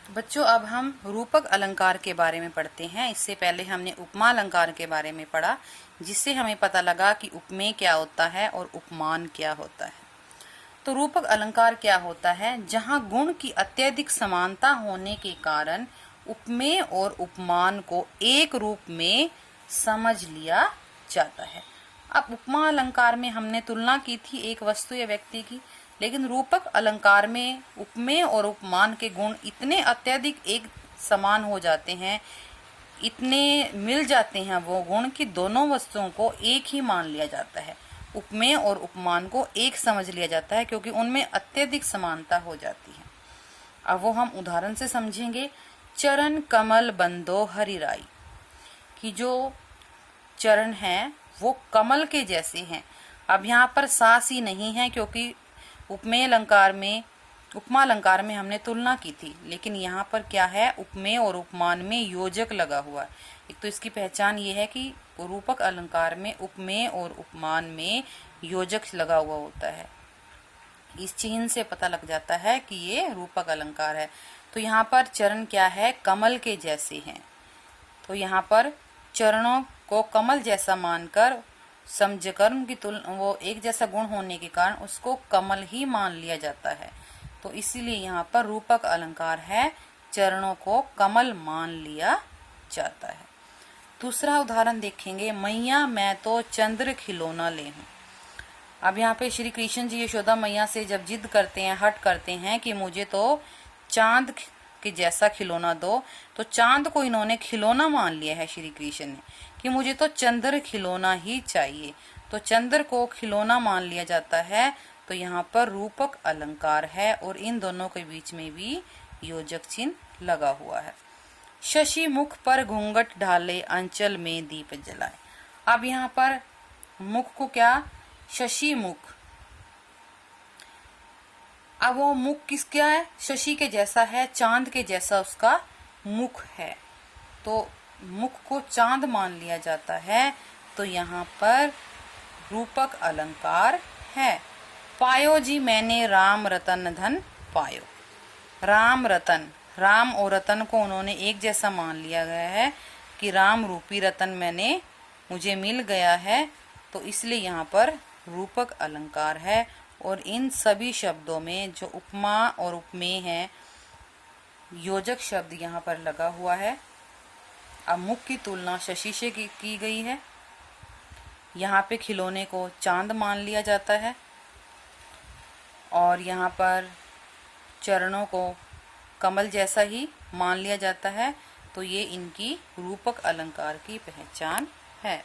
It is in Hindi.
बच्चों, अब हम रूपक अलंकार के बारे में पढ़ते हैं। इससे पहले हमने उपमा अलंकार के बारे में पढ़ा, जिससे हमें पता लगा कि उपमेय क्या होता है और उपमान क्या होता है। तो रूपक अलंकार क्या होता है? जहां गुण की अत्यधिक समानता होने के कारण उपमेय और उपमान को एक रूप में समझ लिया जाता है। अब उपमा अलंकार में हमने तुलना की थी एक वस्तु या व्यक्ति की, लेकिन रूपक अलंकार में उपमेय और उपमान के गुण इतने अत्यधिक एक समान हो जाते हैं, इतने मिल जाते हैं वो गुण कि दोनों वस्तुओं को एक ही मान लिया जाता है। उपमेय और उपमान को एक समझ लिया जाता है क्योंकि उनमें अत्यधिक समानता हो जाती है। अब वो हम उदाहरण से समझेंगे। चरण कमल बंदो हरिराई की जो चरण हैं वो कमल के जैसे हैं। अब यहाँ पर सास ही नहीं है क्योंकि उपमेय अलंकार में, उपमा अलंकार में हमने तुलना की थी, लेकिन यहाँ पर क्या है, उपमेय और उपमान में योजक लगा हुआ है। एक तो इसकी पहचान ये है कि रूपक अलंकार में उपमेय और उपमान में योजक लगा हुआ होता है। इस चिन्ह से पता लग जाता है कि ये रूपक अलंकार है। तो यहाँ पर चरण क्या है, कमल के जैसे हैं। तो यहाँ पर चरणों को कमल जैसा मानकर समझकर उनकी वो एक जैसा गुण होने के कारण उसको कमल ही मान लिया जाता है। तो इसीलिए यहाँ पर रूपक अलंकार है, चरणों को कमल मान लिया जाता है। दूसरा उदाहरण देखेंगे। मैया मैं तो चंद्र खिलौना ले हूँ। अब यहाँ पे श्री कृष्ण जी यशोदा मैया से जब जिद करते हैं, हट करते हैं कि मुझे तो चांद के जैसा खिलौना दो, तो चांद को इन्होंने खिलौना मान लिया है श्री कृष्ण ने कि मुझे तो चंद्र खिलौना ही चाहिए। तो चंद्र को खिलौना मान लिया जाता है। तो यहाँ पर रूपक अलंकार है और इन दोनों के बीच में भी योजक चिन्ह लगा हुआ है। शशि मुख पर घूंघट ढाले अंचल में दीप जलाए। अब यहाँ पर मुख को क्या, शशि मुख। अब वो मुख किस क्या है, शशि के जैसा है, चांद के जैसा उसका मुख है। तो मुख को चांद मान लिया जाता है। तो यहाँ पर रूपक अलंकार है। पायो जी मैंने राम रतन धन पायो। राम रतन, राम और रतन को उन्होंने एक जैसा मान लिया गया है कि राम रूपी रतन मुझे मिल गया है। तो इसलिए यहाँ पर रूपक अलंकार है। और इन सभी शब्दों में जो उपमा और उपमेय है, योजक शब्द यहाँ पर लगा हुआ है। अब मुख की तुलना शशि से की गई है। यहाँ पे खिलौने को चांद मान लिया जाता है और यहाँ पर चरणों को कमल जैसा ही मान लिया जाता है। तो ये इनकी रूपक अलंकार की पहचान है।